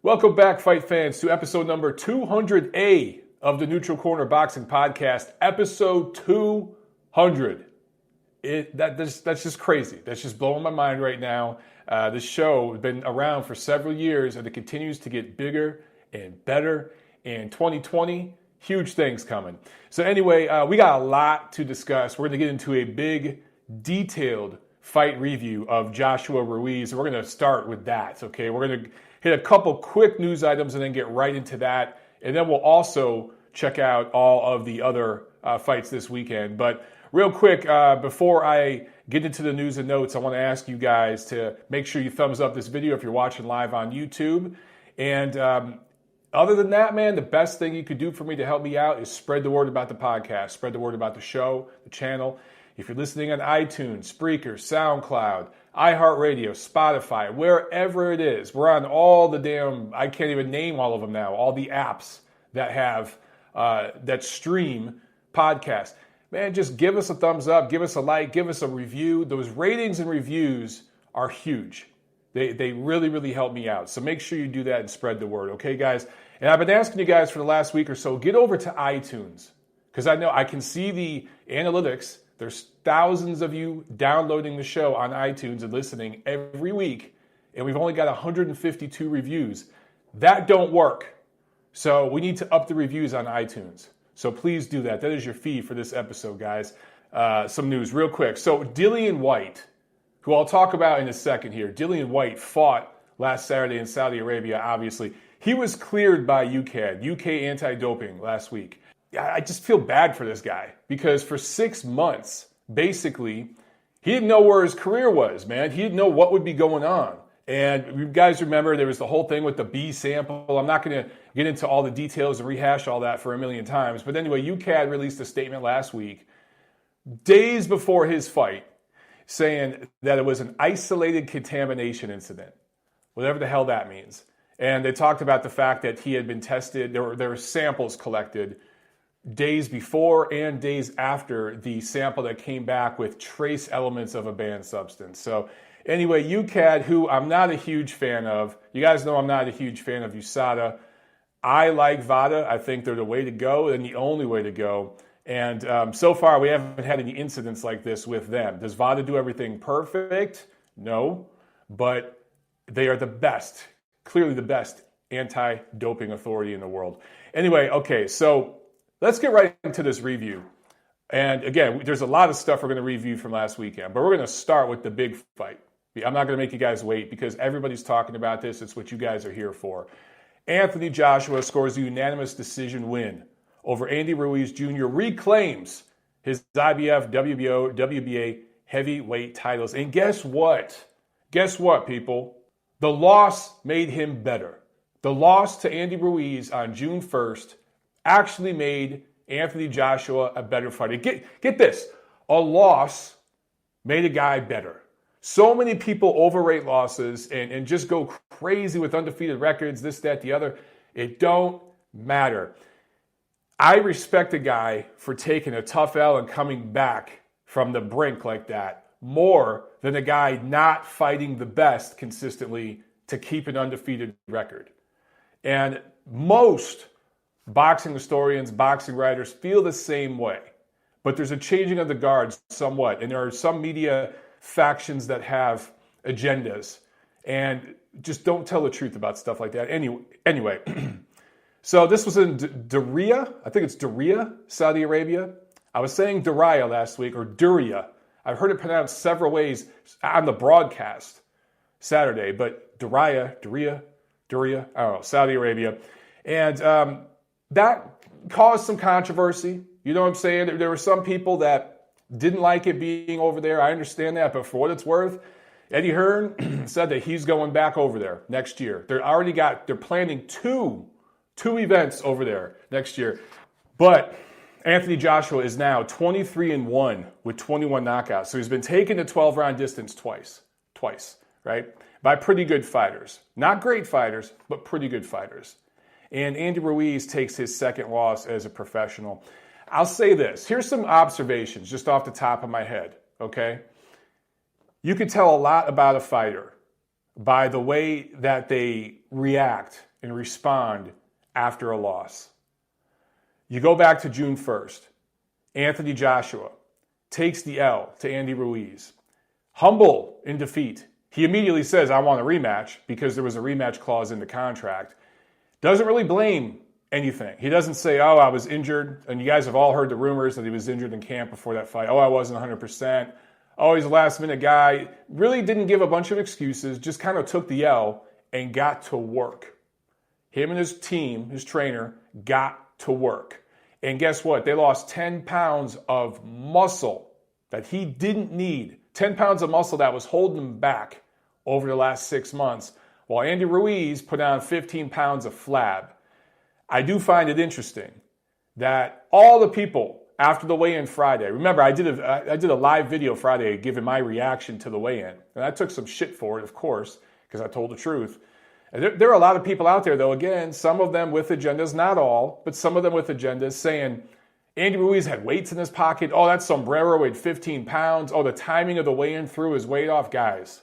Welcome back, fight fans, to episode number 200A of the Neutral Corner Boxing Podcast. Episode 200. That's just crazy. That's just blowing my mind right now. This show has been around for several years, and it continues to get bigger and better. And 2020, huge things coming. So anyway, we got a lot to discuss. We're going to get into a big, detailed fight review of Joshua-Ruiz. We're going to start with that, okay? We're going to hit a couple quick news items and then get right into that. And then we'll also check out all of the other fights this weekend. But real quick, before I get into the news and notes, I want to ask you guys to make sure you thumbs up this video if you're watching live on YouTube. And other than that, man, the best thing you could do for me to help me out is spread the word about the podcast, spread the word about the show, the channel. If you're listening on iTunes, Spreaker, SoundCloud, iHeartRadio, Spotify, wherever it is, we're on all the damn, I can't even name all of them now, all the apps that have, that stream podcasts. Man, just give us a thumbs up, give us a like, give us a review. Those ratings and reviews are huge. They really, really help me out. So make sure you do that and spread the word, okay, guys? And I've been asking you guys for the last week or so, get over to iTunes, because I know I can see the analytics. There's thousands of you downloading the show on iTunes and listening every week, and we've only got 152 reviews. That don't work. So we need to up the reviews on iTunes. So please do that. That is your fee for this episode, guys. Some news real quick. So Dillian Whyte, who I'll talk about in a second here. Dillian Whyte fought last Saturday in Saudi Arabia, obviously. He was cleared by UKAD, UK anti-doping, last week. I just feel bad for this guy because for 6 months, basically, he didn't know where his career was, man. He didn't know what would be going on. And you guys remember there was the whole thing with the B sample. I'm not going to get into all the details and rehash all that for a million times. But anyway, UKAD released a statement last week, days before his fight, saying that it was an isolated contamination incident, whatever the hell that means. And they talked about the fact that he had been tested. There were samples collected days before and days after the sample that came back with trace elements of a banned substance. So anyway, UKAD, who I'm not a huge fan of, you guys know I'm not a huge fan of USADA. I like VADA. I think they're the way to go and the only way to go. And so far, we haven't had any incidents like this with them. Does VADA do everything perfect? No, but they are the best, clearly the best anti-doping authority in the world. Anyway, okay, so let's get right into this review. And again, there's a lot of stuff we're going to review from last weekend, but we're going to start with the big fight. I'm not going to make you guys wait because everybody's talking about this. It's what you guys are here for. Anthony Joshua scores a unanimous decision win over Andy Ruiz Jr., reclaims his IBF, WBO, WBA heavyweight titles. And guess what? Guess what, people? The loss made him better. The loss to Andy Ruiz on June 1st actually made Anthony Joshua a better fighter. Get this. A loss made a guy better. So many people overrate losses and just go crazy with undefeated records, this, that, the other. It don't matter. I respect a guy for taking a tough L and coming back from the brink like that more than a guy not fighting the best consistently to keep an undefeated record. And most boxing historians, boxing writers feel the same way. But there's a changing of the guards somewhat. And there are some media factions that have agendas and just don't tell the truth about stuff like that. Anyway, so this was in Diriyah. I think it's Diriyah, Saudi Arabia. I was saying Diriyah last week, or Diriyah. I've heard it pronounced several ways on the broadcast Saturday, but Diriyah, I don't know, Saudi Arabia. And that caused some controversy. You know what I'm saying? There were some people that didn't like it being over there. I understand that, but for what it's worth, Eddie Hearn said that he's going back over there next year. They're planning two events over there next year. But Anthony Joshua is now 23-1 with 21 knockouts. So he's been taken to 12-round distance twice, right? By pretty good fighters. Not great fighters, but pretty good fighters. And Andy Ruiz takes his second loss as a professional. I'll say this. Here's some observations just off the top of my head, okay? You can tell a lot about a fighter by the way that they react and respond after a loss. You go back to June 1st. Anthony Joshua takes the L to Andy Ruiz. Humble in defeat. He immediately says, I want a rematch, because there was a rematch clause in the contract. Doesn't really blame anything. He doesn't say, oh, I was injured. And you guys have all heard the rumors that he was injured in camp before that fight. Oh, I wasn't 100%. Oh, he's a last-minute guy. Really didn't give a bunch of excuses. Just kind of took the L and got to work. Him and his team, his trainer, got to work. And guess what? They lost 10 pounds of muscle that he didn't need. 10 pounds of muscle that was holding him back over the last 6 months, while Andy Ruiz put on 15 pounds of flab. I do find it interesting that all the people after the weigh-in Friday, remember I did a live video Friday giving my reaction to the weigh-in, and I took some shit for it, of course, because I told the truth. And there are a lot of people out there, though, again, some of them with agendas, not all, but some of them with agendas saying Andy Ruiz had weights in his pocket. Oh, that sombrero weighed 15 pounds. Oh, the timing of the weigh-in threw his weight off. Guys,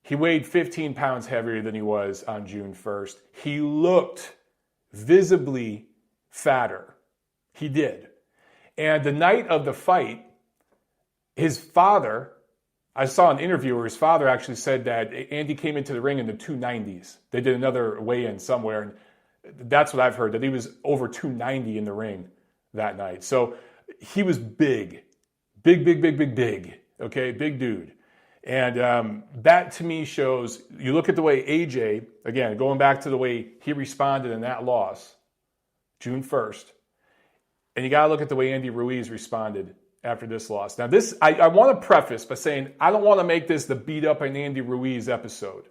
he weighed 15 pounds heavier than he was on June 1st. He looked visibly fatter. He did. And the night of the fight, his father, I saw an interview where his father actually said that Andy came into the ring in the 290s. They did another weigh-in somewhere, and that's what I've heard, that he was over 290 in the ring that night. So he was big. Big. Okay, big dude. And that to me shows, you look at the way AJ, again, going back to the way he responded in that loss, June 1st, and you got to look at the way Andy Ruiz responded after this loss. Now, this I want to preface by saying I don't want to make this the beat up on Andy Ruiz episode.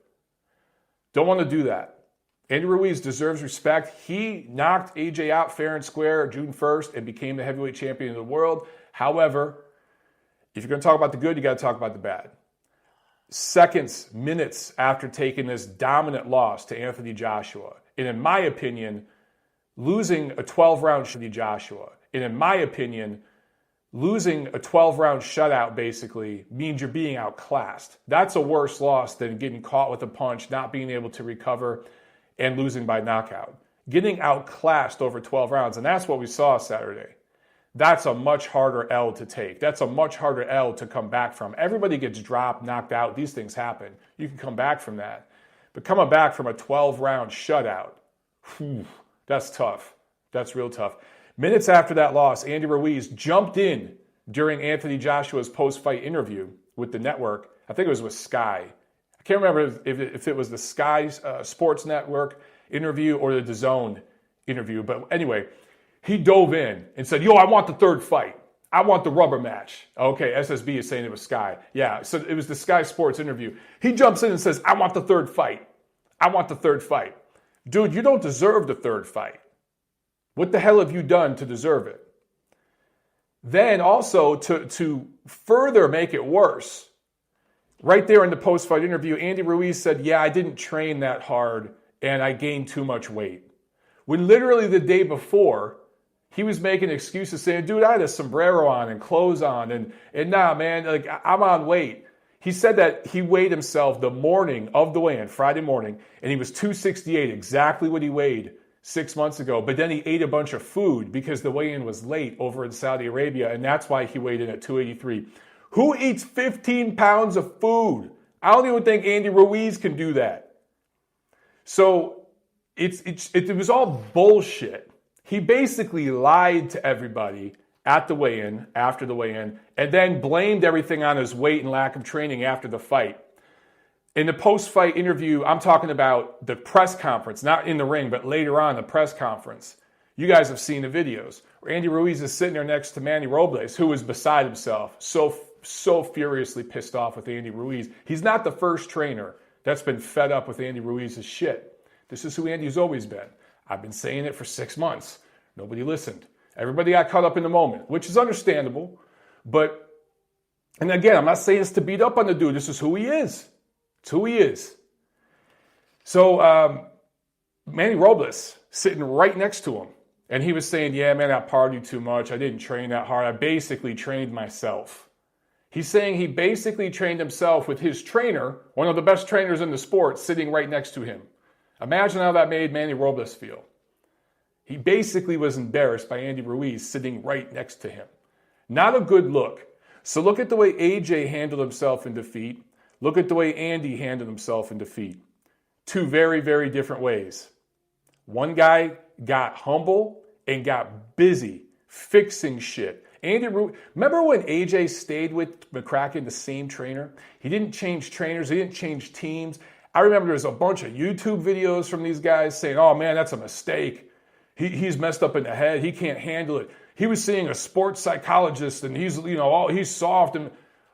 Don't want to do that. Andy Ruiz deserves respect. He knocked AJ out fair and square June 1st and became the heavyweight champion of the world. However, if you're going to talk about the good, you got to talk about the bad. Seconds, minutes after taking this dominant loss to Anthony Joshua, and in my opinion, losing a 12-round to Joshua, and in my opinion, losing a 12-round shutout basically means you're being outclassed. That's a worse loss than getting caught with a punch, not being able to recover, and losing by knockout. Getting outclassed over 12 rounds, and that's what we saw Saturday. That's a much harder L to take. That's a much harder L to come back from. Everybody gets dropped, knocked out. These things happen. You can come back from that. But coming back from a 12-round shutout, that's tough. That's real tough. Minutes after that loss, Andy Ruiz jumped in during Anthony Joshua's post-fight interview with the network. I think it was with Sky. I can't remember if it was the Sky Sports Network interview or the DAZN interview. But anyway, he dove in and said, I want the third fight. I want the rubber match. Okay, SSB is saying it was Sky. Yeah, so it was the Sky Sports interview. He jumps in and says, I want the third fight. I want the third fight. Dude, you don't deserve the third fight. What the hell have you done to deserve it? Then also, to further make it worse, right there in the post-fight interview, Andy Ruiz said, I didn't train that hard and I gained too much weight. When literally the day before, he was making excuses saying, dude, I had a sombrero on and clothes on and nah, man, like I'm on weight. He said that he weighed himself the morning of the weigh-in, Friday morning, and he was 268, exactly what he weighed 6 months ago. But then he ate a bunch of food because the weigh-in was late over in Saudi Arabia, and that's why he weighed in at 283. Who eats 15 pounds of food? I don't even think Andy Ruiz can do that. So it was all bullshit. He basically lied to everybody at the weigh-in, after the weigh-in, and then blamed everything on his weight and lack of training after the fight. In the post-fight interview, I'm talking about the press conference, not in the ring, but later on, the press conference. You guys have seen the videos where Andy Ruiz is sitting there next to Manny Robles, who was beside himself, so furiously pissed off with Andy Ruiz. He's not the first trainer that's been fed up with Andy Ruiz's shit. This is who Andy's always been. I've been saying it for 6 months. Nobody listened. Everybody got caught up in the moment, which is understandable. But, and again, I'm not saying this to beat up on the dude. This is who he is. It's who he is. So, Manny Robles sitting right next to him. And he was saying, man, I partied too much. I didn't train that hard. I basically trained myself. He's saying he basically trained himself with his trainer, one of the best trainers in the sport, sitting right next to him. Imagine how that made Manny Robles feel. He basically was embarrassed by Andy Ruiz sitting right next to him. Not a good look. So look at the way AJ handled himself in defeat. Look at the way Andy handled himself in defeat. Two very, very different ways. One guy got humble and got busy fixing shit. Remember when AJ stayed with McCracken, the same trainer? He didn't change trainers. He didn't change teams. I remember there was a bunch of YouTube videos from these guys saying, oh man, that's a mistake. He's messed up in the head. He can't handle it. He was seeing a sports psychologist and he's soft. And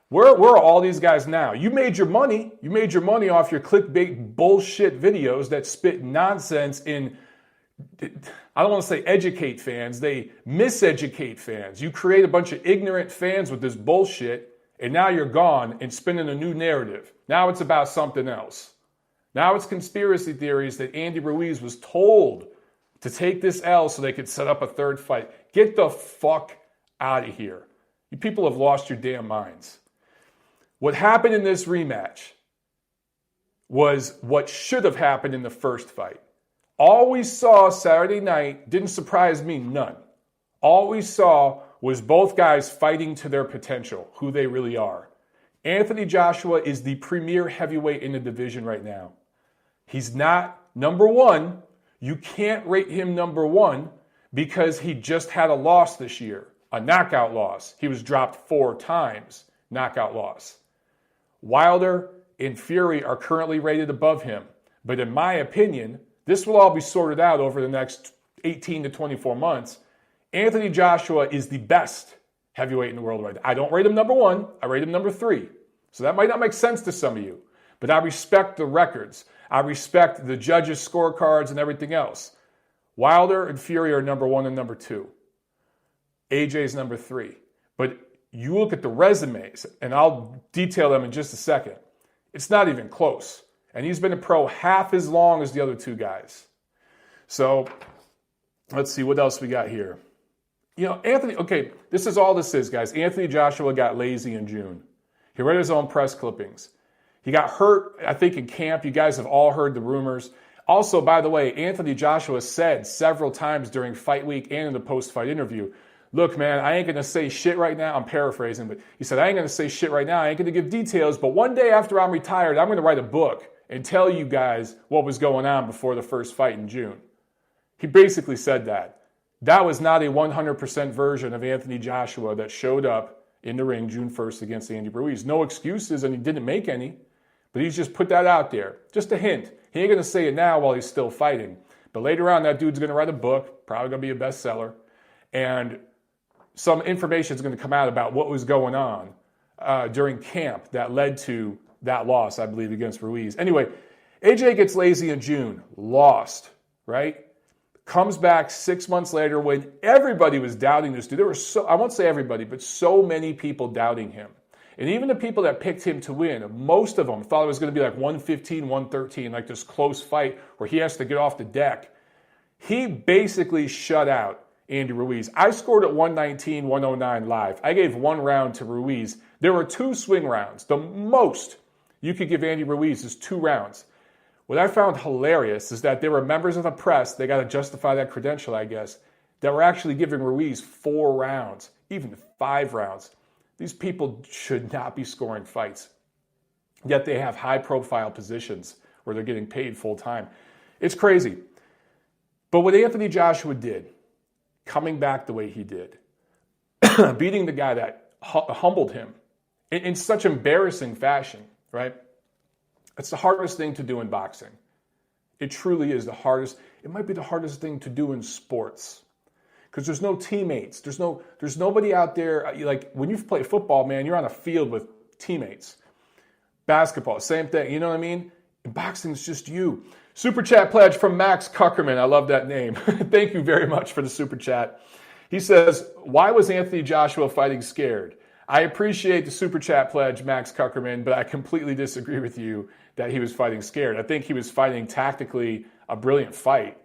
where are all these guys now? You made your money. You made your money off your clickbait bullshit videos that spit nonsense in, I don't want to say educate fans. They miseducate fans. You create a bunch of ignorant fans with this bullshit, and now you're gone and spinning a new narrative. Now it's about something else. Now it's conspiracy theories that Andy Ruiz was told to take this L so they could set up a third fight. Get the fuck out of here. You people have lost your damn minds. What happened in this rematch was what should have happened in the first fight. All we saw Saturday night didn't surprise me none. All we saw was both guys fighting to their potential, who they really are. Anthony Joshua is the premier heavyweight in the division right now. He's not number one. You can't rate him number one because he just had a loss this year, a knockout loss. He was dropped 4 times, knockout loss. Wilder and Fury are currently rated above him. But in my opinion, this will all be sorted out over the next 18 to 24 months. Anthony Joshua is the best heavyweight in the world right now. I don't rate him number one. I rate him number 3. So that might not make sense to some of you. But I respect the records. I respect the judges' scorecards and everything else. Wilder and Fury are number 1 and number 2. AJ's number 3. But you look at the resumes, and I'll detail them in just a second. It's not even close. And he's been a pro half as long as the other 2 guys. So let's see what else we got here. This is all this is, guys. Anthony Joshua got lazy in June. He read his own press clippings. He got hurt, I think, in camp. You guys have all heard the rumors. Also, by the way, Anthony Joshua said several times during fight week and in the post-fight interview, look, man, I ain't going to say shit right now. I'm paraphrasing, but he said, I ain't going to say shit right now. I ain't going to give details, but one day after I'm retired, I'm going to write a book and tell you guys what was going on before the first fight in June. He basically said that. That was not a 100% version of Anthony Joshua that showed up in the ring June 1st against Andy Ruiz. No excuses, and he didn't make any. But he's just put that out there. Just a hint. He ain't going to say it now while he's still fighting. But later on, that dude's going to write a book, probably going to be a bestseller. And some information is going to come out about what was going on during camp that led to that loss, I believe, against Ruiz. Anyway, AJ gets lazy in June. Lost, right? Comes back 6 months later when everybody was doubting this dude. There were I won't say everybody, but so many people doubting him. And even the people that picked him to win, most of them thought it was going to be like 115, 113, like this close fight where he has to get off the deck. He basically shut out Andy Ruiz. I scored at 119, 109 live. I gave 1 round to Ruiz. There were 2 swing rounds. The most you could give Andy Ruiz is 2 rounds. What I found hilarious is that there were members of the press, they got to justify that credential, I guess, that were actually giving Ruiz 4 rounds, even 5 rounds. These people should not be scoring fights. Yet they have high-profile positions where they're getting paid full-time. It's crazy. But what Anthony Joshua did, coming back the way he did, beating the guy that humbled him in such embarrassing fashion, right? It's the hardest thing to do in boxing. It truly is the hardest. It might be the hardest thing to do in sports. Because there's no teammates. There's nobody out there. Like when you play football, man, you're on a field with teammates. Basketball, same thing. You know what I mean? In boxing, it's just you. Super chat pledge from Max Kuckerman. I love that name. Thank you very much for the super chat. He says, why was Anthony Joshua fighting scared? I appreciate the super chat pledge, Max Kuckerman, but I completely disagree with you that he was fighting scared. I think he was fighting tactically a brilliant fight.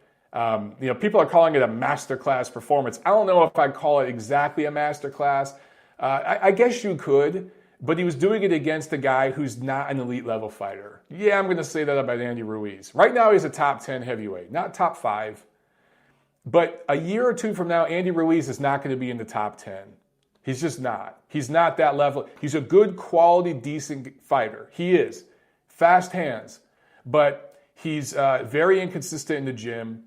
People are calling it a masterclass performance. I don't know if I'd call it exactly a masterclass. I guess you could. but he was doing it against a guy who's not an elite level fighter. Yeah, I'm going to say that about Andy Ruiz. Right now, he's a top 10 heavyweight, not top 5. But a year or two from now, Andy Ruiz is not going to be in the top 10. He's just not. He's not that level. He's a good, quality, decent fighter. He is. Fast hands. But he's very inconsistent in the gym.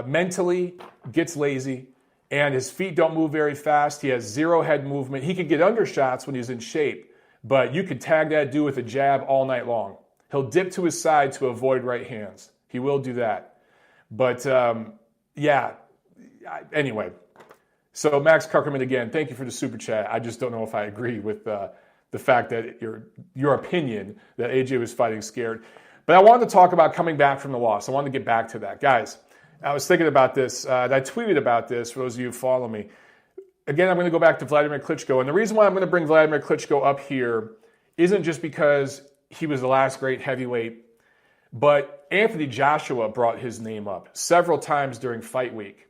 Mentally, gets lazy. And his feet don't move very fast. He has zero head movement. He could get undershots when he's in shape. But you could tag that dude with a jab all night long. He'll dip to his side to avoid right hands. He will do that. But, yeah. Anyway. So Max Kuckerman, again, thank you for the super chat. I just don't know if I agree with the fact that your opinion that AJ was fighting scared. But I wanted to talk about coming back from the loss. I wanted to get back to that. Guys, I was thinking about this. And I tweeted about this for those of you who follow me. Again, I'm going to go back to Vladimir Klitschko. And the reason why I'm going to bring Vladimir Klitschko up here isn't just because he was the last great heavyweight, but Anthony Joshua brought his name up several times during fight week.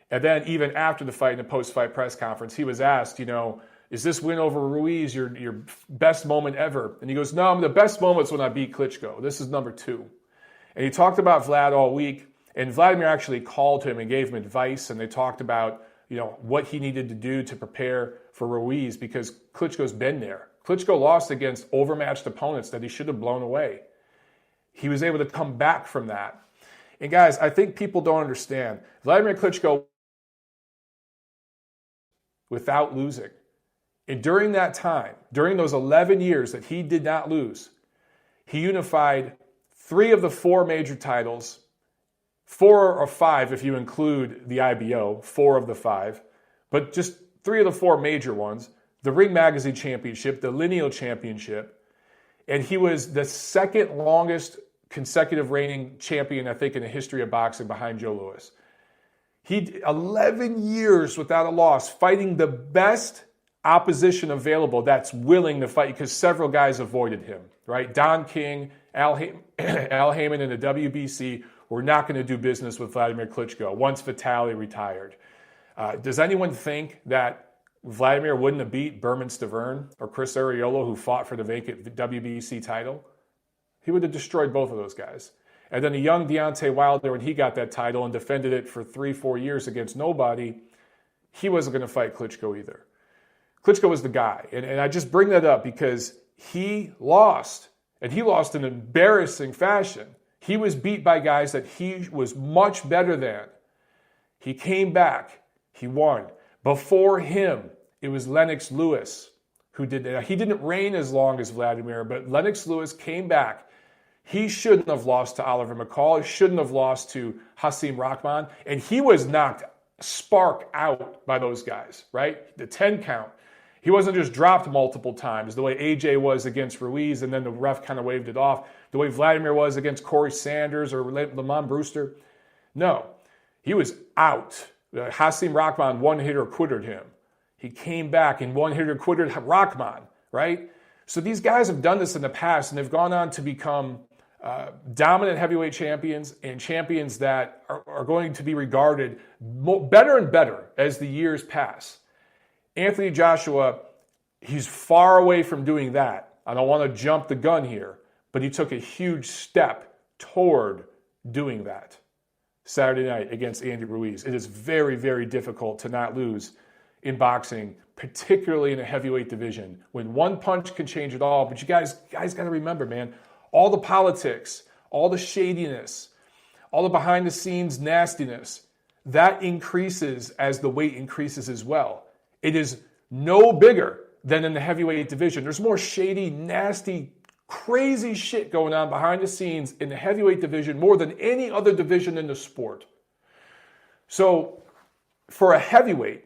And then even after the fight in the post-fight press conference, he was asked, is this win over Ruiz your best moment ever? And he goes, no, the best moment's when I beat Klitschko. This is number 2. And he talked about Vlad all week, and Vladimir actually called him and gave him advice, and they talked about, what he needed to do to prepare for Ruiz because Klitschko's been there. Klitschko lost against overmatched opponents that he should have blown away. He was able to come back from that. And guys, I think people don't understand. Vladimir Klitschko without losing. And during that time, during those 11 years that he did not lose, he unified 3 of the 4 major titles, 4 or 5 if you include the IBO, 4 of the 5, but just 3 of the 4 major ones, the Ring Magazine Championship, the Lineal Championship, and he was the second longest consecutive reigning champion, I think, in the history of boxing behind Joe Louis. He 11 years without a loss, fighting the best opposition available that's willing to fight because several guys avoided him, right? Don King, Al Heyman in the WBC were not going to do business with Vladimir Klitschko once Vitali retired. Does anyone think that Vladimir wouldn't have beat Berman Stavern or Chris Arreola, who fought for the vacant WBC title? He would have destroyed both of those guys. And then the young Deontay Wilder, when he got that title and defended it for 3-4 years against nobody, he wasn't going to fight Klitschko either. Klitschko was the guy. And I just bring that up because he lost. And he lost in embarrassing fashion. He was beat by guys that he was much better than. He came back. He won. Before him, it was Lennox Lewis who did that. He didn't reign as long as Vladimir, but Lennox Lewis came back. He shouldn't have lost to Oliver McCall. He shouldn't have lost to Hasim Rahman. And he was knocked spark out by those guys, right? The 10 count. He wasn't just dropped multiple times the way AJ was against Ruiz and then the ref kind of waved it off. The way Vladimir was against Corey Sanders or Lamont Brewster. No, he was out. Hasim Rahman one-hitter quittered him. He came back and one-hitter quittered Rahman, right? So these guys have done this in the past and they've gone on to become dominant heavyweight champions and champions that are going to be regarded better and better as the years pass. Anthony Joshua, he's far away from doing that. I don't want to jump the gun here, but he took a huge step toward doing that Saturday night against Andy Ruiz. It is very, very difficult to not lose in boxing, particularly in a heavyweight division, when one punch can change it all. But you guys got to remember, man, all the politics, all the shadiness, all the behind-the-scenes nastiness, that increases as the weight increases as well. It is no bigger than in the heavyweight division. There's more shady, nasty, crazy shit going on behind the scenes in the heavyweight division more than any other division in the sport. So for a heavyweight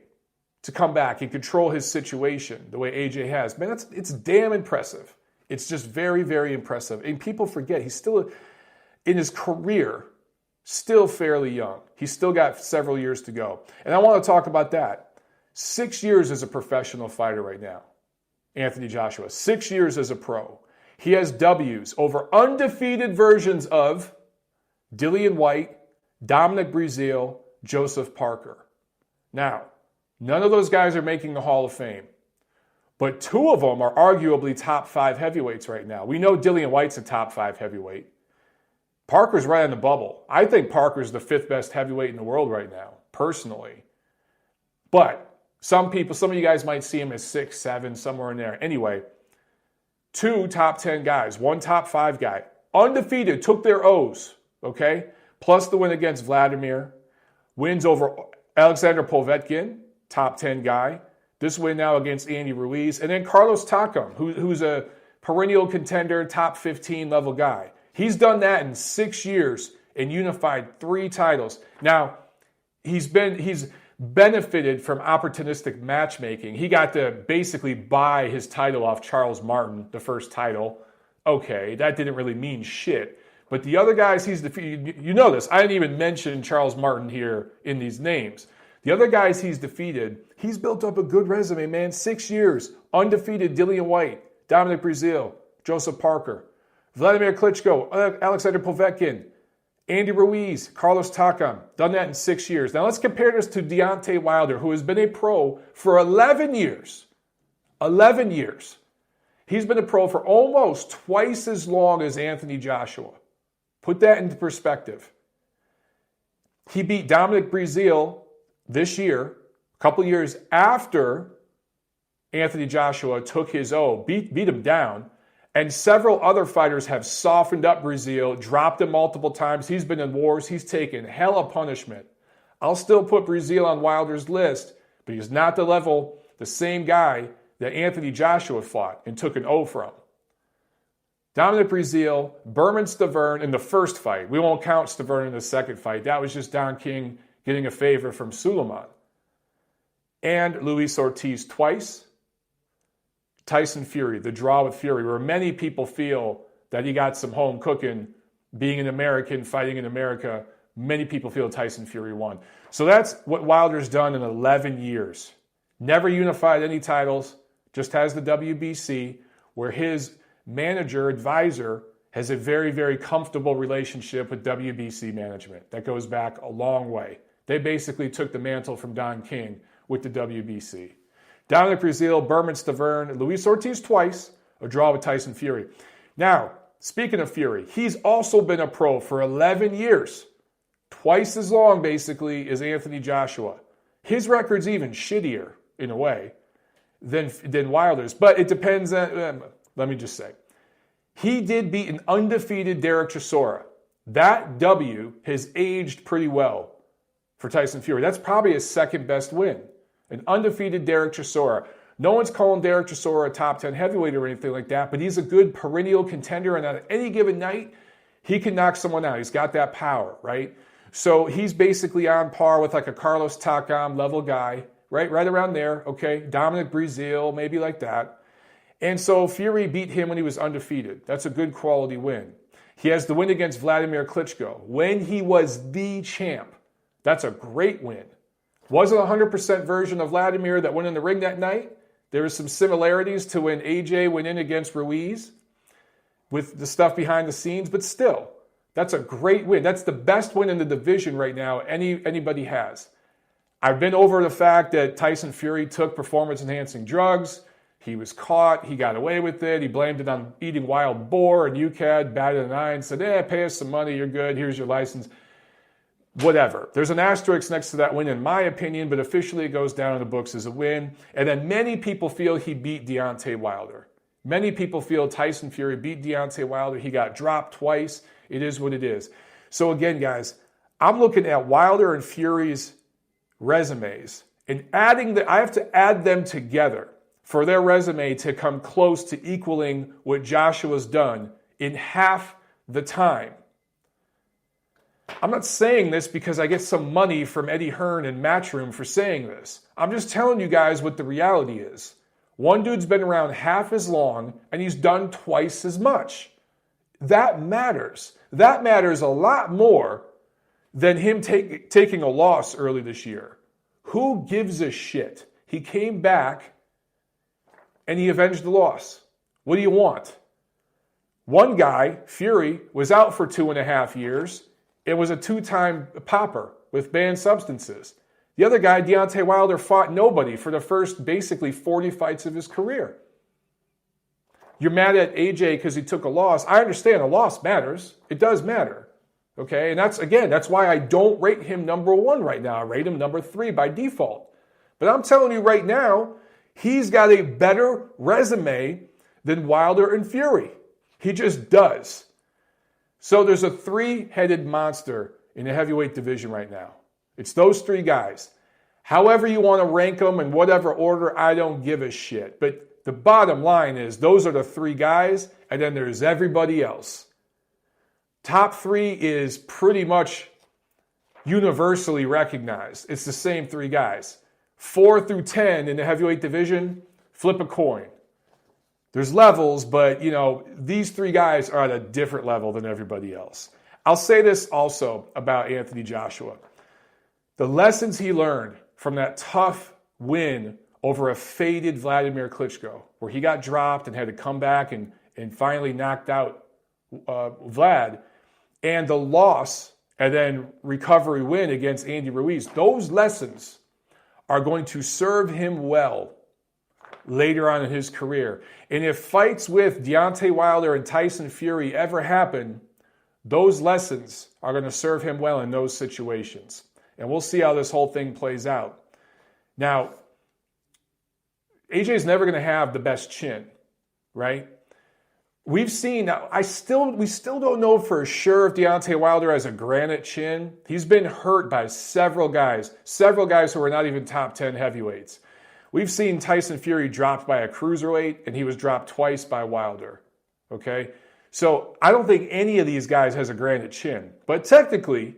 to come back and control his situation the way AJ has, man, it's damn impressive. It's just very, very impressive. And people forget he's still, in his career, still fairly young. He's still got several years to go. And I want to talk about that. 6 years as a professional fighter right now, Anthony Joshua. 6 years as a pro. He has W's over undefeated versions of Dillian Whyte, Dominic Breazeale, Joseph Parker. Now, none of those guys are making the Hall of Fame. But two of them are arguably top 5 heavyweights right now. We know Dillian Whyte's a top 5 heavyweight. Parker's right on the bubble. I think Parker's the 5th best heavyweight in the world right now, personally. But some of you guys might see him as 6, 7, somewhere in there. Anyway, 2 top 10 guys, 1 top 5 guy. Undefeated, took their O's, okay? Plus the win against Vladimir. Wins over Alexander Povetkin, top 10 guy. This win now against Andy Ruiz. And then Carlos Takam, who's a perennial contender, top 15 level guy. He's done that in 6 years and unified 3 titles. Now, he's benefited from opportunistic matchmaking. He got to basically buy his title off Charles Martin, the first title. Okay, that didn't really mean shit. But the other guys he's defeated, you know this, I didn't even mention Charles Martin here in these names. The other guys he's defeated, he's built up a good resume, man. 6 years, undefeated Dillian Whyte, Dominic Breazeale, Joseph Parker, Vladimir Klitschko, Alexander Povetkin, Andy Ruiz, Carlos Takam. Done that in 6 years. Now let's compare this to Deontay Wilder, who has been a pro for 11 years. 11 years. He's been a pro for almost twice as long as Anthony Joshua. Put that into perspective. He beat Dominic Breazeale this year, a couple years after Anthony Joshua took his O, beat him down, and several other fighters have softened up Breazeale, dropped him multiple times. He's been in wars. He's taken hella punishment. I'll still put Breazeale on Wilder's list, but he's not the same guy that Anthony Joshua fought and took an O from. Dominic Breazeale, Berman Stavern in the first fight. We won't count Stavern in the second fight. That was just Don King getting a favor from Suleiman. And Luis Ortiz twice. Tyson Fury, the draw with Fury, where many people feel that he got some home cooking, being an American, fighting in America. Many people feel Tyson Fury won. So that's what Wilder's done in 11 years. Never unified any titles, just has the WBC, where his manager, advisor, has a very, very comfortable relationship with WBC management. That goes back a long way. They basically took the mantle from Don King with the WBC. Dominic Breazeale, Berman Stavern, Luis Ortiz twice, a draw with Tyson Fury. Now, speaking of Fury, he's also been a pro for 11 years. Twice as long, basically, as Anthony Joshua. His record's even shittier, in a way, than Wilder's. But it depends on, let me just say. He did beat an undefeated Derek Chisora. That W has aged pretty well for Tyson Fury. That's probably his second best win. An undefeated Derek Chisora. No one's calling Derek Chisora a top 10 heavyweight or anything like that, but he's a good perennial contender, and on any given night, he can knock someone out. He's got that power, right? So he's basically on par with like a Carlos Takam level guy, right around there, okay? Dominic Breazeale, maybe like that. And so Fury beat him when he was undefeated. That's a good quality win. He has the win against Vladimir Klitschko when he was the champ. That's a great win. Wasn't a 100% version of Vladimir that went in the ring that night. There were some similarities to when AJ went in against Ruiz with the stuff behind the scenes, but still, that's a great win. That's the best win in the division right now anybody has. I've been over the fact that Tyson Fury took performance-enhancing drugs. He was caught. He got away with it. He blamed it on eating wild boar, and UCAD batted an eye and said, pay us some money. You're good. Here's your license. Whatever. There's an asterisk next to that win, in my opinion, but officially it goes down in the books as a win. And then many people feel he beat Deontay Wilder. Many people feel Tyson Fury beat Deontay Wilder. He got dropped twice. It is what it is. So again, guys, I'm looking at Wilder and Fury's resumes and I have to add them together for their resume to come close to equaling what Joshua's done in half the time. I'm not saying this because I get some money from Eddie Hearn and Matchroom for saying this. I'm just telling you guys what the reality is. One dude's been around half as long and he's done twice as much. That matters. That matters a lot more than him taking a loss early this year. Who gives a shit? He came back and he avenged the loss. What do you want? One guy, Fury, was out for 2.5 years. It was a 2-time popper with banned substances. The other guy, Deontay Wilder, fought nobody for the first basically 40 fights of his career. You're mad at AJ because he took a loss. I understand a loss matters. It does matter. Okay, and that's why I don't rate him number 1 right now. I rate him number 3 by default. But I'm telling you right now, he's got a better resume than Wilder and Fury. He just does. So there's a 3-headed monster in the heavyweight division right now. It's those 3 guys. However you want to rank them in whatever order, I don't give a shit. But the bottom line is those are the 3 guys, and then there's everybody else. Top 3 is pretty much universally recognized. It's the same 3 guys. 4 through 10 in the heavyweight division, flip a coin. There's levels, but, these 3 guys are at a different level than everybody else. I'll say this also about Anthony Joshua. The lessons he learned from that tough win over a faded Vladimir Klitschko, where he got dropped and had to come back and finally knocked out Vlad, and the loss and then recovery win against Andy Ruiz, those lessons are going to serve him well later on in his career. And if fights with Deontay Wilder and Tyson Fury ever happen, those lessons are going to serve him well in those situations. And we'll see how this whole thing plays out. Now, AJ's never going to have the best chin, right? We've seen, we still don't know for sure if Deontay Wilder has a granite chin. He's been hurt by several guys who are not even top 10 heavyweights. We've seen Tyson Fury dropped by a cruiserweight, and he was dropped twice by Wilder, okay? So I don't think any of these guys has a granite chin. But technically,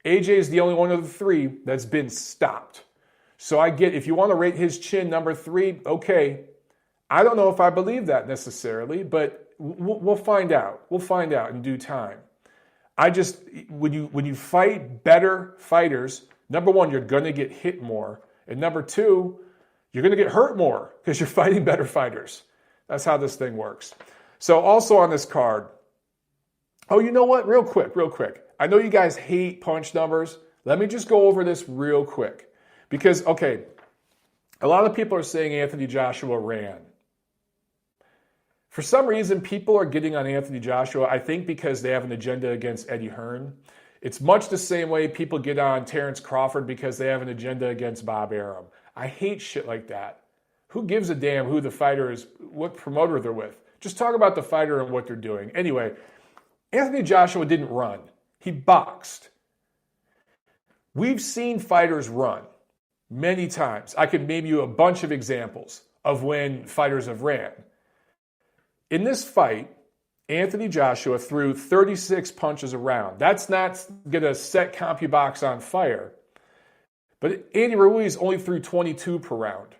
AJ is the only one of the 3 that's been stopped. So I get, if you want to rate his chin number 3, okay. I don't know if I believe that necessarily, but we'll find out. We'll find out in due time. When you fight better fighters, number 1, you're going to get hit more. And number 2, you're going to get hurt more because you're fighting better fighters. That's how this thing works. So also on this card, oh, you know what? Real quick. I know you guys hate punch numbers. Let me just go over this real quick. Because, okay, a lot of people are saying Anthony Joshua ran. For some reason, people are getting on Anthony Joshua, I think because they have an agenda against Eddie Hearn. It's much the same way people get on Terrence Crawford because they have an agenda against Bob Arum. I hate shit like that. Who gives a damn who the fighter is, what promoter they're with? Just talk about the fighter and what they're doing. Anyway, Anthony Joshua didn't run. He boxed. We've seen fighters run many times. I could name you a bunch of examples of when fighters have ran. In this fight, Anthony Joshua threw 36 punches a round. That's not going to set CompuBox on fire. But Andy Ruiz only threw 22 per round.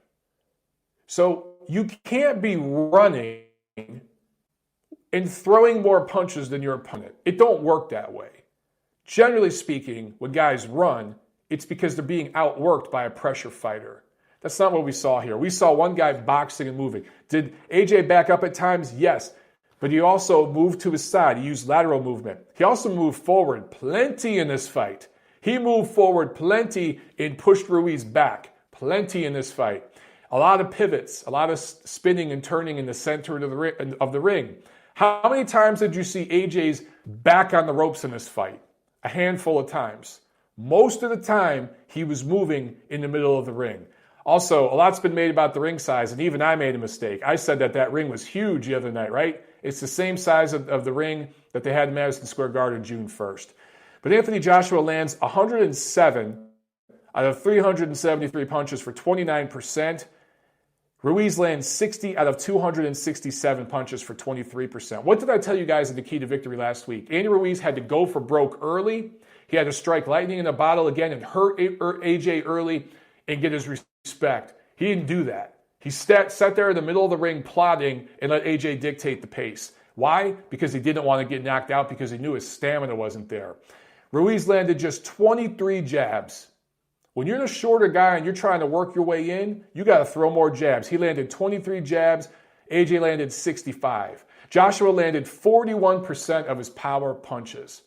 So you can't be running and throwing more punches than your opponent. It don't work that way. Generally speaking, when guys run, it's because they're being outworked by a pressure fighter. That's not what we saw here. We saw one guy boxing and moving. Did AJ back up at times? Yes. But he also moved to his side. He used lateral movement. He also moved forward plenty in this fight. He moved forward plenty and pushed Ruiz back. Plenty in this fight. A lot of pivots, a lot of spinning and turning in the center of the ring. How many times did you see AJ's back on the ropes in this fight? A handful of times. Most of the time, he was moving in the middle of the ring. Also, a lot's been made about the ring size, and even I made a mistake. I said that ring was huge the other night, right? It's the same size of the ring that they had in Madison Square Garden June 1st. But Anthony Joshua lands 107 out of 373 punches for 29%. Ruiz lands 60 out of 267 punches for 23%. What did I tell you guys in the key to victory last week? Andy Ruiz had to go for broke early. He had to strike lightning in a bottle again and hurt AJ early and get his respect. He didn't do that. He sat there in the middle of the ring plotting and let AJ dictate the pace. Why? Because he didn't want to get knocked out because he knew his stamina wasn't there. Ruiz landed just 23 jabs. When you're a shorter guy and you're trying to work your way in, you got to throw more jabs. He landed 23 jabs. AJ landed 65. Joshua landed 41% of his power punches.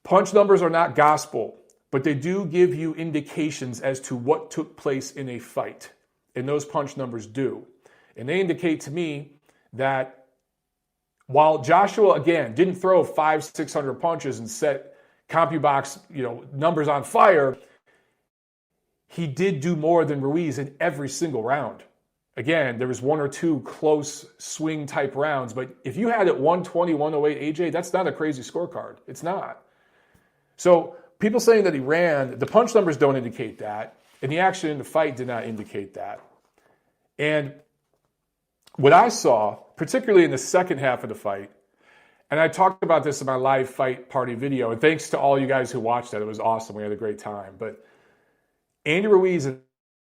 Punch numbers are not gospel, but they do give you indications as to what took place in a fight. And those punch numbers do. And they indicate to me that while Joshua, again, didn't throw 500-600 punches and set CompuBox, numbers on fire, he did do more than Ruiz in every single round. Again, there was one or two close swing type rounds, but if you had it 120, 108 AJ, that's not a crazy scorecard. It's not. So people saying that he ran, the punch numbers don't indicate that, and the action in the fight did not indicate that. And what I saw, particularly in the second half of the fight, and I talked about this in my live fight party video, and thanks to all you guys who watched that. It was awesome. We had a great time. But Andy Ruiz in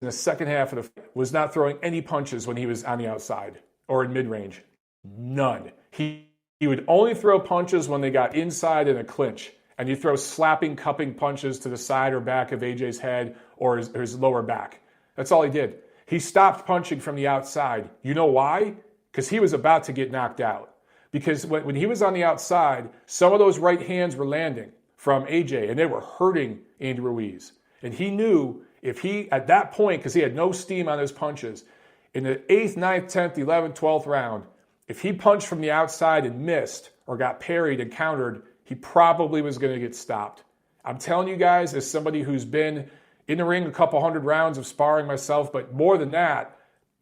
the second half of the fight was not throwing any punches when he was on the outside or in mid-range. None. He would only throw punches when they got inside in a clinch. And you throw slapping, cupping punches to the side or back of AJ's head or his lower back. That's all he did. He stopped punching from the outside. You know why? Because he was about to get knocked out. Because when he was on the outside, some of those right hands were landing from AJ, and they were hurting Andy Ruiz. And he knew if he, at that point, because he had no steam on his punches, in the 8th, 9th, 10th, 11th, 12th round, if he punched from the outside and missed or got parried and countered, he probably was going to get stopped. I'm telling you guys, as somebody who's been in the ring a couple hundred rounds of sparring myself, but more than that,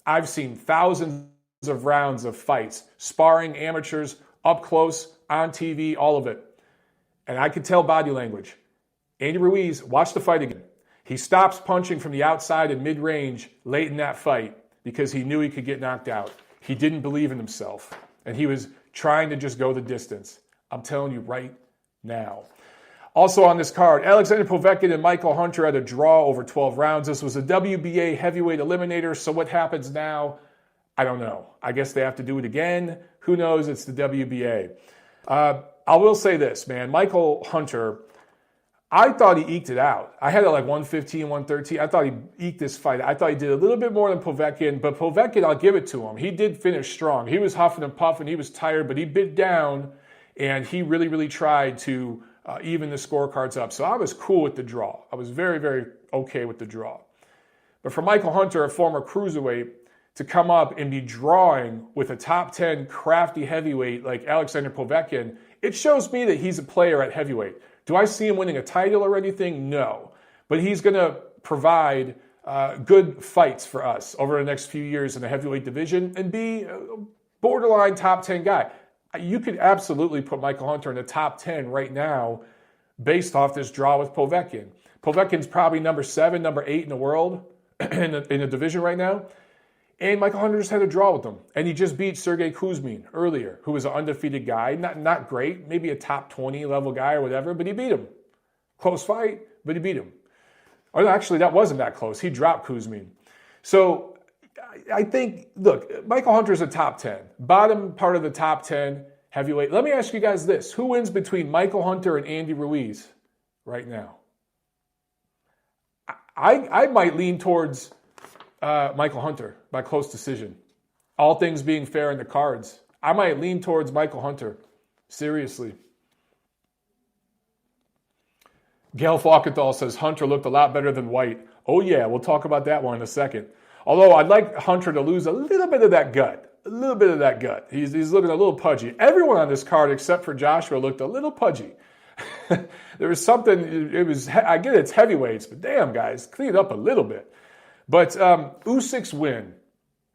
I've seen thousands of rounds of fights, sparring amateurs, up close, on TV, all of it. And I could tell body language. Andy Ruiz, watch the fight again. He stops punching from the outside and mid-range late in that fight because he knew he could get knocked out. He didn't believe in himself. And he was trying to just go the distance. I'm telling you right now. Also on this card, Alexander Povetkin and Michael Hunter had a draw over 12 rounds. This was a WBA heavyweight eliminator, so what happens now? I don't know. I guess they have to do it again. Who knows? It's the WBA. I will say this, man. Michael Hunter, I thought he eked it out. I had it like 115, 113. I thought he eked this fight. I thought he did a little bit more than Povetkin, but Povetkin, I'll give it to him. He did finish strong. He was huffing and puffing. He was tired, but he bit down, and he really, really tried to even the scorecards up. So I was cool with the draw. I was very, very okay with the draw. But for Michael Hunter, a former cruiserweight, to come up and be drawing with a top 10 crafty heavyweight like Alexander Povetkin, it shows me that he's a player at heavyweight. Do I see him winning a title or anything? No. But he's going to provide good fights for us over the next few years in the heavyweight division and be a borderline top 10 guy. You could absolutely put Michael Hunter in the top 10 right now based off this draw with Povetkin. Povetkin's probably number 7, number 8 in the world in the division right now. And Michael Hunter just had a draw with him. And he just beat Sergey Kuzmin earlier, who was an undefeated guy. Not great, maybe a top 20 level guy or whatever, but he beat him. Close fight, but he beat him. Or actually, that wasn't that close. He dropped Kuzmin. So I think, look, Michael Hunter's a top 10. Bottom part of the top 10 heavyweight. Let me ask you guys this. Who wins between Michael Hunter and Andy Ruiz right now? I might lean towards Michael Hunter by close decision. All things being fair in the cards. I might lean towards Michael Hunter. Seriously. Gail Falkenthal says Hunter looked a lot better than Whyte. Oh yeah, we'll talk about that one in a second. Although I'd like Hunter to lose a little bit of that gut. A little bit of that gut. He's looking a little pudgy. Everyone on this card except for Joshua looked a little pudgy. There was something, I get it's heavyweights, but damn guys, clean it up a little bit. But Usyk's win.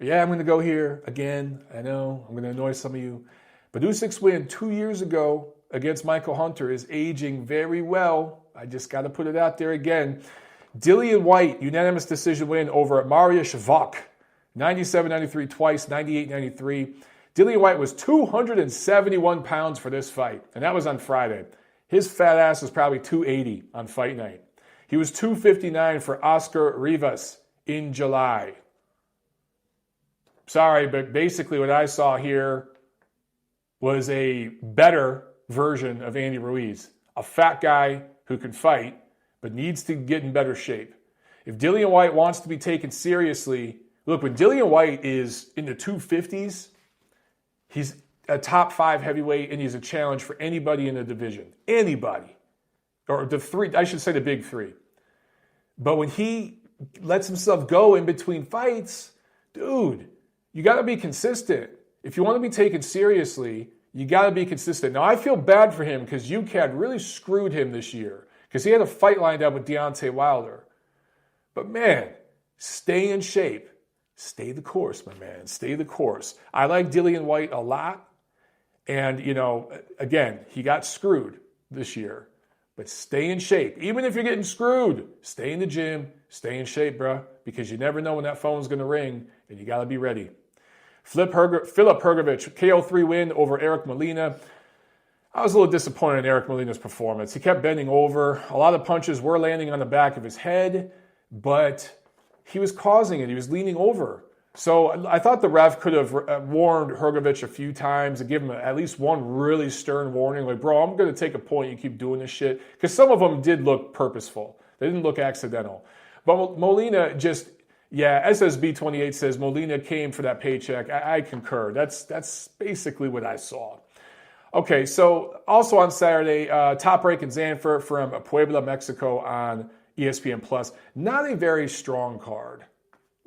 Yeah, I'm going to go here again. I know, I'm going to annoy some of you. But Usyk's win 2 years ago against Michael Hunter is aging very well. I just got to put it out there again. Dillian Whyte, unanimous decision win over Mariusz Wach. 97-93 twice, 98-93. Dillian Whyte was 271 pounds for this fight, and that was on Friday. His fat ass was probably 280 on fight night. He was 259 for Oscar Rivas in July. Sorry, but basically what I saw here was a better version of Andy Ruiz. A fat guy who can fight, but needs to get in better shape. If Dillian Whyte wants to be taken seriously, look, when Dillian Whyte is in the 250s, he's a top 5 heavyweight and he's a challenge for anybody in the division. Anybody. or the three, I should say the big three. But when he lets himself go in between fights, dude, you got to be consistent. If you want to be taken seriously, you got to be consistent. Now, I feel bad for him because UCAD really screwed him this year because he had a fight lined up with Deontay Wilder. But man, stay in shape. Stay the course, my man. Stay the course. I like Dillian Whyte a lot. And, again, he got screwed this year. But stay in shape. Even if you're getting screwed, stay in the gym, stay in shape, bro, because you never know when that phone's going to ring, and you got to be ready. Filip Hrgovic, KO3 win over Eric Molina. I was a little disappointed in Eric Molina's performance. He kept bending over. A lot of punches were landing on the back of his head, but he was causing it. He was leaning over. So I thought the ref could have warned Hrgovic a few times and give him at least one really stern warning. Like, bro, I'm going to take a point. You keep doing this shit. Because some of them did look purposeful. They didn't look accidental. But Molina just, SSB28 says Molina came for that paycheck. I concur. That's basically what I saw. Okay, so also on Saturday, Top Rank in Zanfer from Puebla, Mexico on ESPN+. Not a very strong card.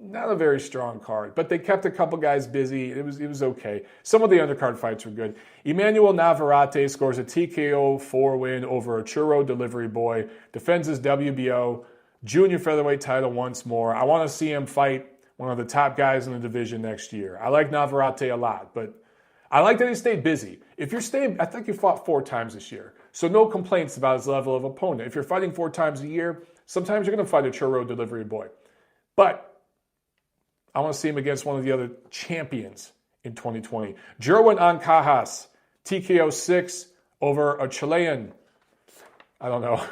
Not a very strong card, but they kept a couple guys busy. It was okay. Some of the undercard fights were good. Emanuel Navarrete scores a TKO 4 win over a churro delivery boy, defends his WBO junior featherweight title once more. I want to see him fight one of the top guys in the division next year. I like Navarrete a lot, but I like that he stayed busy. If you're staying, I think he fought 4 times this year, so no complaints about his level of opponent. If you're fighting 4 times a year, sometimes you're going to fight a churro delivery boy, but I want to see him against one of the other champions in 2020. Jerwin Ancajas, TKO 6 over a Chilean, I don't know,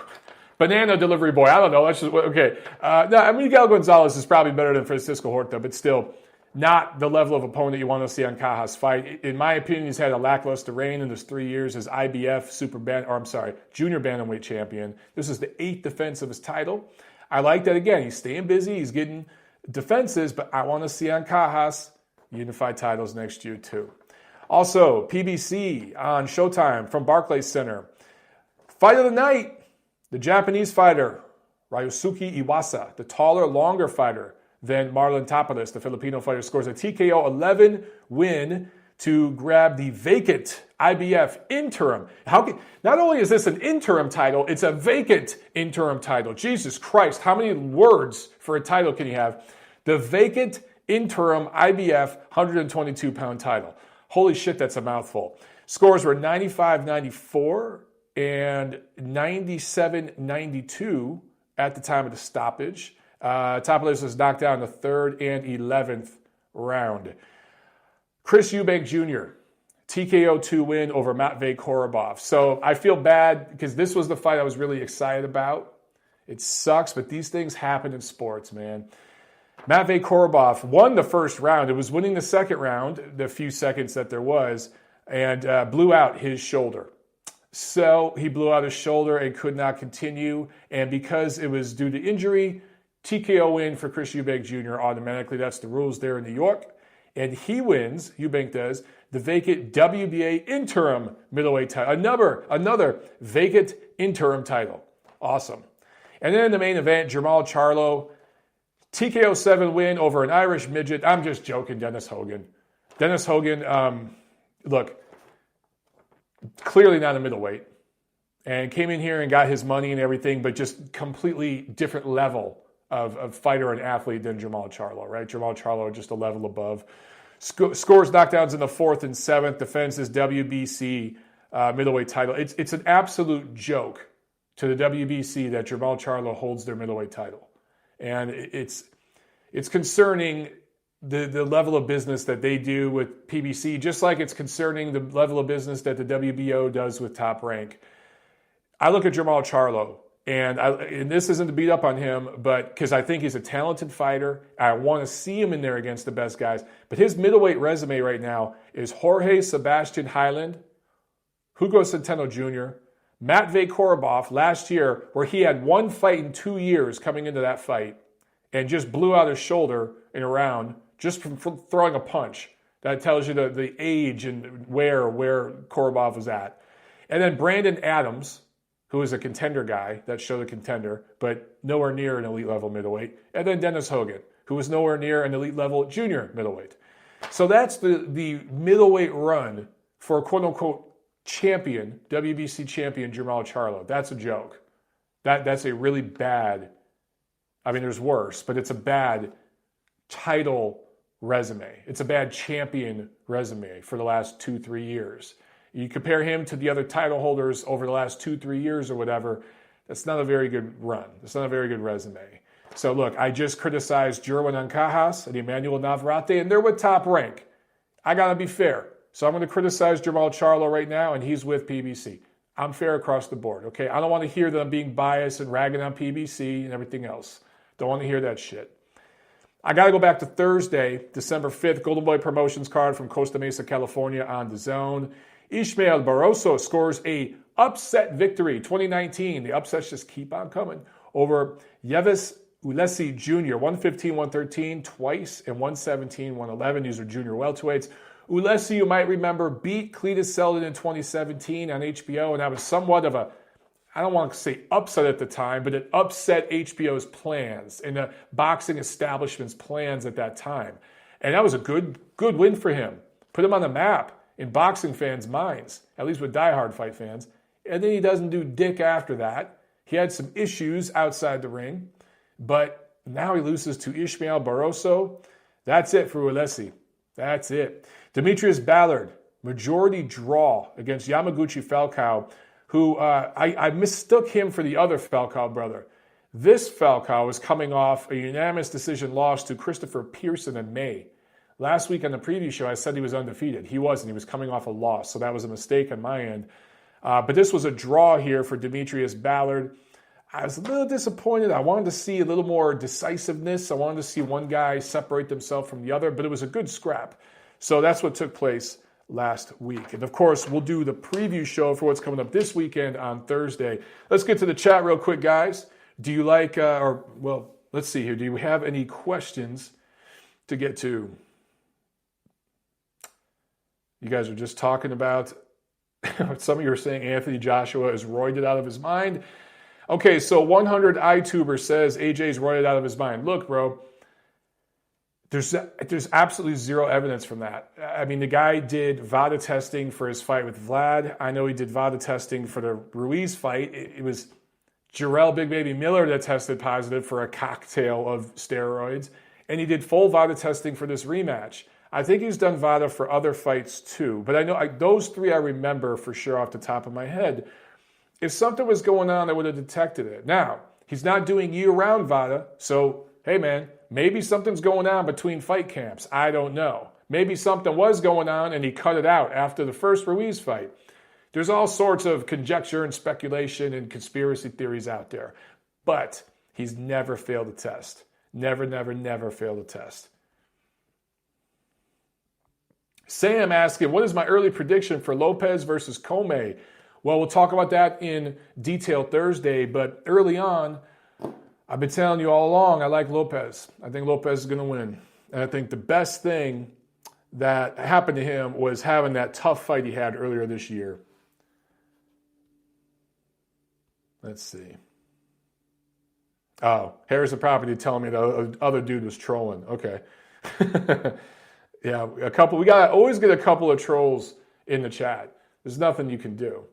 banana delivery boy. I don't know. That's just, okay. Miguel Gonzalez is probably better than Francisco Horta, but still not the level of opponent you want to see Ancajas fight. In my opinion, he's had a lackluster reign in his 3 years as IBF junior bantamweight champion. This is the 8th defense of his title. I like that again. He's staying busy. He's getting defenses, but I want to see Ancajas unified titles next year too. Also, PBC on Showtime from Barclays Center. Fight of the night, the Japanese fighter, Ryosuke Iwasa, the taller, longer fighter than Marlon Tapilis, the Filipino fighter, scores a TKO 11 win to grab the vacant IBF interim. Not only is this an interim title, it's a vacant interim title. Jesus Christ, how many words for a title can you have? The vacant interim IBF 122-pound title. Holy shit, that's a mouthful. Scores were 95-94 and 97-92 at the time of the stoppage. Tapilis was knocked down in the 3rd and 11th round. Chris Eubank Jr., TKO 2 win over Matvey Korobov. So I feel bad because this was the fight I was really excited about. It sucks, but these things happen in sports, man. Matvey Korobov won the first round. It was winning the second round, the few seconds that there was, and blew out his shoulder. So he blew out his shoulder and could not continue. And because it was due to injury, TKO win for Chris Eubank Jr. automatically. That's the rules there in New York. And he wins, Eubank does, the vacant WBA interim middleweight title. Another vacant interim title. Awesome. And then in the main event, Jermall Charlo, TKO 7 win over an Irish midget. I'm just joking, Dennis Hogan. Dennis Hogan, look, clearly not a middleweight. And came in here and got his money and everything, but just completely different level of fighter and athlete than Jermall Charlo, right? Jermall Charlo just a level above. Scores knockdowns in the 4th and 7th, defends his WBC middleweight title. It's an absolute joke to the WBC that Jermall Charlo holds their middleweight title. And it's concerning the level of business that they do with PBC, just like it's concerning the level of business that the WBO does with Top Rank. I look at Jermall Charlo, and this isn't to beat up on him, but because I think he's a talented fighter. I want to see him in there against the best guys. But his middleweight resume right now is Jorge Sebastian Hyland, Hugo Centeno Jr., Matvey Korobov last year, where he had one fight in 2 years coming into that fight and just blew out his shoulder in a round just from throwing a punch. That tells you the age and where Korobov was at. And then Brandon Adams, who is a contender guy, that showed a contender, but nowhere near an elite level middleweight. And then Dennis Hogan, who was nowhere near an elite level junior middleweight. So that's the middleweight run for quote unquote champion, WBC champion Jermall Charlo. That's a joke. That's a really bad, I mean, there's worse, but it's a bad title resume. It's a bad champion resume for the last 2-3 years. You compare him to the other title holders over the last 2-3 years or whatever, that's not a very good run. It's not a very good resume. So look, I just criticized Jerwin Ancajas and Emanuel Navarrete, and they're with Top Rank. I got to be fair. So I'm going to criticize Jermall Charlo right now, and he's with PBC. I'm fair across the board, okay? I don't want to hear that I'm being biased and ragging on PBC and everything else. Don't want to hear that shit. I got to go back to Thursday, December 5th, Golden Boy Promotions card from Costa Mesa, California on DAZN. Ismael Barroso scores a upset victory, 2019. The upsets just keep on coming over Yevis Ulesi Jr., 115-113 twice, and 117-111. These are junior welterweights. Ulesi, you might remember, beat Cletus Selden in 2017 on HBO, and that was somewhat of a, I don't want to say upset at the time, but it upset HBO's plans and the boxing establishment's plans at that time. And that was a good win for him. Put him on the map in boxing fans' minds, at least with diehard fight fans. And then he doesn't do dick after that. He had some issues outside the ring, but now he loses to Ismael Barroso. That's it for Ulesi. That's it. Demetrius Ballard, majority draw against Yamaguchi Falcao, who I mistook him for the other Falcao brother. This Falcao was coming off a unanimous decision loss to Christopher Pearson in May. Last week on the preview show, I said he was undefeated. He wasn't. He was coming off a loss, so that was a mistake on my end. But this was a draw here for Demetrius Ballard. I was a little disappointed. I wanted to see a little more decisiveness. I wanted to see one guy separate themselves from the other, but it was a good scrap. So that's what took place last week. And of course, we'll do the preview show for what's coming up this weekend on Thursday. Let's get to the chat real quick, guys. Do you like, let's see here. Do you have any questions to get to? You guys are just talking about, some of you are saying Anthony Joshua is roided out of his mind. Okay, so 100 iTuber says AJ's roided out of his mind. Look, bro, there's absolutely zero evidence from that. I mean, the guy did VADA testing for his fight with Vlad. I know he did VADA testing for the Ruiz fight. It was Jarrell Big Baby Miller that tested positive for a cocktail of steroids. And he did full VADA testing for this rematch. I think he's done VADA for other fights too. But I know those three I remember for sure off the top of my head. If something was going on, I would have detected it. Now, he's not doing year-round VADA, so, hey man, maybe something's going on between fight camps. I don't know. Maybe something was going on and he cut it out after the first Ruiz fight. There's all sorts of conjecture and speculation and conspiracy theories out there. But he's never failed a test. Never failed a test. Sam asking, what is my early prediction for Lopez versus Comey? Well, we'll talk about that in detail Thursday, but early on, I've been telling you all along, I like Lopez. I think Lopez is going to win. And I think the best thing that happened to him was having that tough fight he had earlier this year. Let's see. Oh, Harris of Property telling me the other dude was trolling. Okay. Yeah, we got always get a couple of trolls in the chat. There's nothing you can do.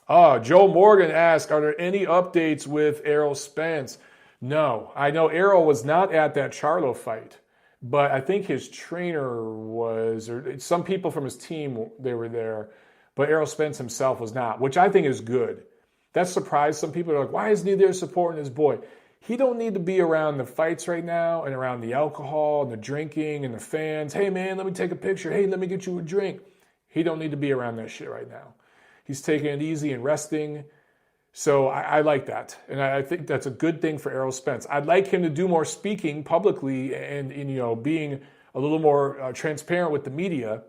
Joe Morgan asked, are there any updates with Errol Spence? No. I know Errol was not at that Charlo fight, but I think his trainer was, or some people from his team, they were there, but Errol Spence himself was not, which I think is good. That surprised some people. They're like, why isn't he there supporting his boy? He don't need to be around the fights right now and around the alcohol and the drinking and the fans. Hey, man, let me take a picture. Hey, let me get you a drink. He don't need to be around that shit right now. He's taking it easy and resting. So I like that. And I think that's a good thing for Errol Spence. I'd like him to do more speaking publicly and being a little more transparent with the media.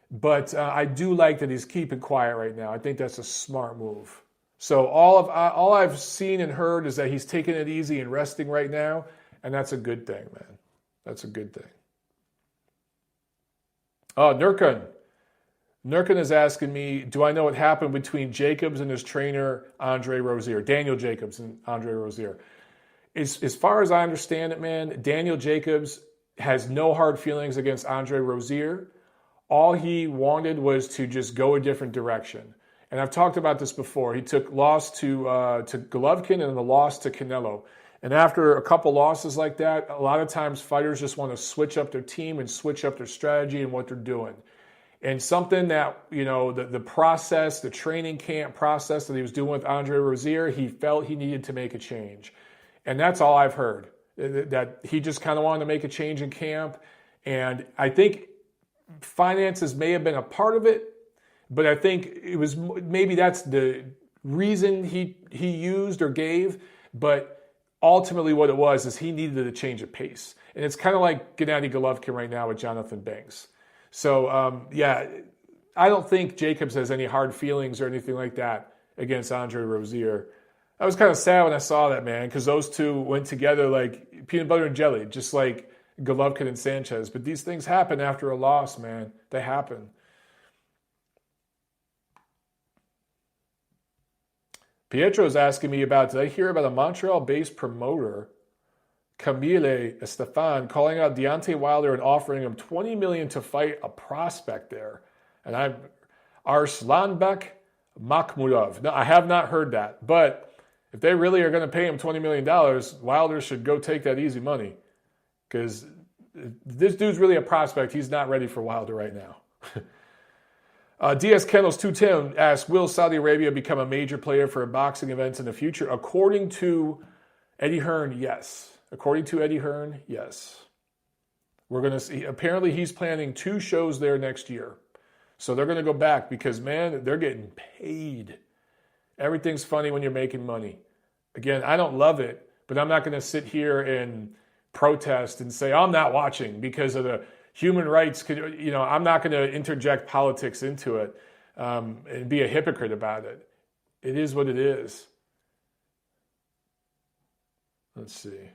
But I do like that he's keeping quiet right now. I think that's a smart move. So all I've seen and heard is that he's taking it easy and resting right now. And that's a good thing, man. That's a good thing. Oh, Nurkan. Nurkin is asking me, do I know what happened between Jacobs and his trainer, Andre Rozier? Daniel Jacobs and Andre Rozier. As far as I understand it, man, Daniel Jacobs has no hard feelings against Andre Rozier. All he wanted was to just go a different direction. And I've talked about this before. He took loss to Golovkin and the loss to Canelo. And after a couple losses like that, a lot of times fighters just want to switch up their team and switch up their strategy and what they're doing. And something that, the process, the training camp process that he was doing with Andre Rozier, he felt he needed to make a change. And that's all I've heard, that he just kind of wanted to make a change in camp. And I think finances may have been a part of it, but I think it was maybe that's the reason he used or gave. But ultimately what it was is he needed a change of pace. And it's kind of like Gennady Golovkin right now with Jonathan Banks. So, I don't think Jacobs has any hard feelings or anything like that against Andre Rozier. I was kind of sad when I saw that, man, because those two went together like peanut butter and jelly, just like Golovkin and Sanchez. But these things happen after a loss, man. They happen. Pietro's asking me about, did I hear about a Montreal-based promoter, Camille Estefan, calling out Deontay Wilder and offering him $20 million to fight a prospect there? And I'm Arslanbek Makhmudov. No, I have not heard that. But if they really are going to pay him $20 million, Wilder should go take that easy money. Because this dude's really a prospect. He's not ready for Wilder right now. DS Kennels 210 asks, will Saudi Arabia become a major player for boxing events in the future? According to Eddie Hearn, yes. According to Eddie Hearn, yes. We're going to see. Apparently, he's planning 2 shows there next year. So they're going to go back because, man, they're getting paid. Everything's funny when you're making money. Again, I don't love it, but I'm not going to sit here and protest and say, I'm not watching because of the human rights. I'm not going to interject politics into it and be a hypocrite about it. It is what it is. Let's see.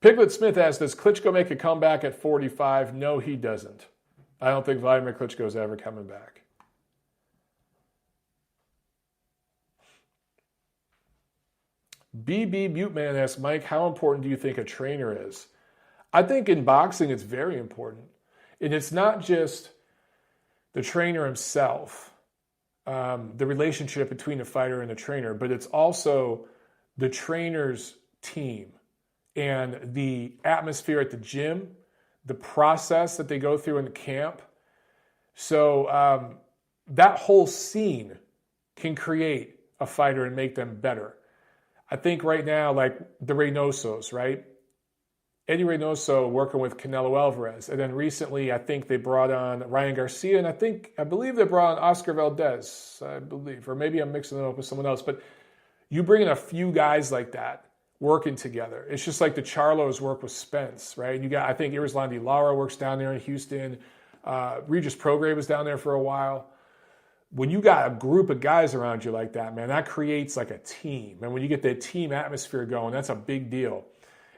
Piglet Smith asks, does Klitschko make a comeback at 45? No, he doesn't. I don't think Vladimir Klitschko is ever coming back. BB Buteman asks, Mike, how important do you think a trainer is? I think in boxing it's very important. And it's not just the trainer himself, the relationship between the fighter and the trainer, but it's also the trainer's team and the atmosphere at the gym, the process that they go through in the camp. So that whole scene can create a fighter and make them better. I think right now, like the Reynosos, right? Eddie Reynoso working with Canelo Alvarez. And then recently, I think they brought on Ryan Garcia, and I believe they brought on Oscar Valdez, I believe. Or maybe I'm mixing it up with someone else. But you bring in a few guys like that working together. It's just like the Charlos work with Spence, right? You got, I think Irizlandi Lara works down there in Houston. Regis Prograis was down there for a while. When you got a group of guys around you like that, man, that creates like a team. And when you get that team atmosphere going, that's a big deal.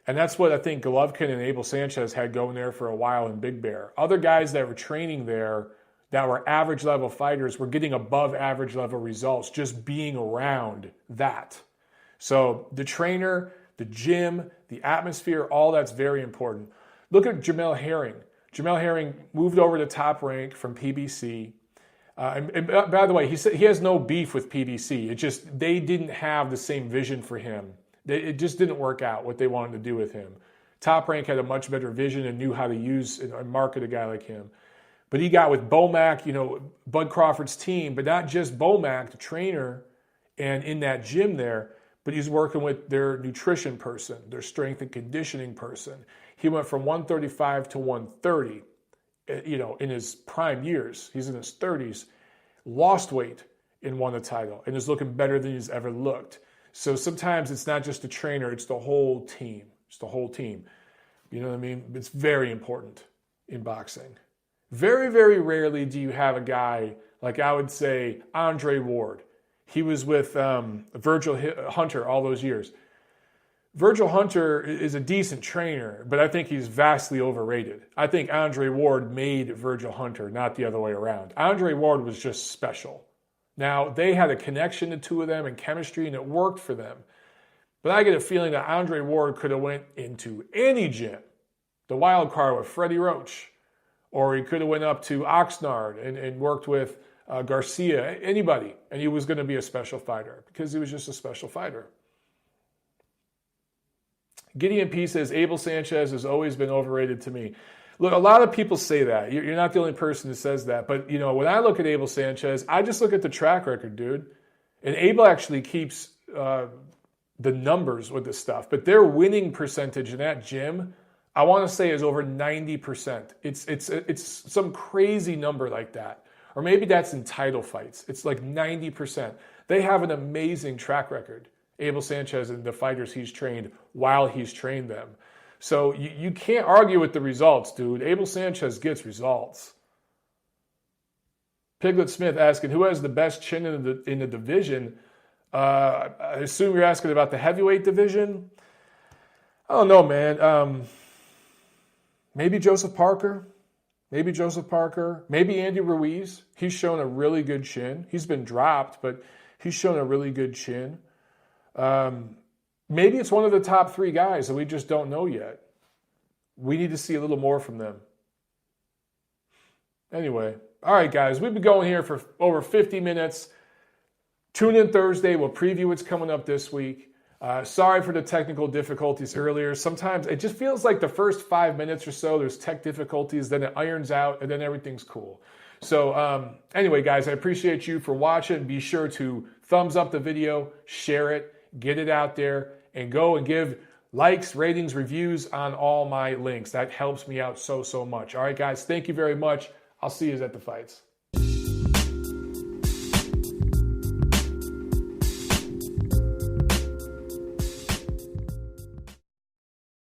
And that's what I think Golovkin and Abel Sanchez had going there for a while in Big Bear. Other guys that were training there that were average level fighters were getting above average level results just being around that. So the trainer, the gym, the atmosphere, all that's very important. Look at Jamel Herring. Jamel Herring moved over to Top Rank from PBC. And by the way, he said he has no beef with PBC. It just, they didn't have the same vision for him. It just didn't work out what they wanted to do with him. Top Rank had a much better vision and knew how to use and market a guy like him. But he got with Bomac, Bud Crawford's team, but not just Bomac, the trainer, and in that gym there, but he's working with their nutrition person, their strength and conditioning person. He went from 135 to 130, in his prime years. He's in his 30s, lost weight and won the title, and is looking better than he's ever looked. So sometimes it's not just the trainer, it's the whole team. It's the whole team. You know what I mean? It's very important in boxing. Very, very rarely do you have a guy like, I would say, Andre Ward. He was with Virgil Hunter all those years. Virgil Hunter is a decent trainer, but I think he's vastly overrated. I think Andre Ward made Virgil Hunter, not the other way around. Andre Ward was just special. Now, they had a connection, the two of them, and chemistry, and it worked for them. But I get a feeling that Andre Ward could have went into any gym, the wild card with Freddie Roach, or he could have went up to Oxnard and worked with Garcia, anybody, and he was going to be a special fighter because he was just a special fighter. Gideon P says, Abel Sanchez has always been overrated to me. Look, a lot of people say that. You're not the only person who says that. But, when I look at Abel Sanchez, I just look at the track record, dude. And Abel actually keeps the numbers with this stuff. But their winning percentage in that gym, I want to say, is over 90%. It's some crazy number like that. Or maybe that's in title fights. It's like 90%. They have an amazing track record. Abel Sanchez and the fighters he's trained while he's trained them. So you can't argue with the results, dude. Abel Sanchez gets results. Piglet Smith asking, who has the best chin in the division? I assume you're asking about the heavyweight division. I don't know, man. Maybe Joseph Parker. Maybe Andy Ruiz. He's shown a really good chin. He's been dropped, but he's shown a really good chin. Maybe it's one of the top three guys that we just don't know yet. We need to see a little more from them. Anyway, all right, guys, we've been going here for over 50 minutes. Tune in Thursday. We'll preview what's coming up this week. Sorry for the technical difficulties earlier. Sometimes it just feels like the first 5 minutes or so, there's tech difficulties, then it irons out, and then everything's cool. So anyway, guys, I appreciate you for watching. Be sure to thumbs up the video, share it, get it out there, and go and give likes, ratings, reviews on all my links. That helps me out so much. All right, guys, thank you very much. I'll see you at the fights.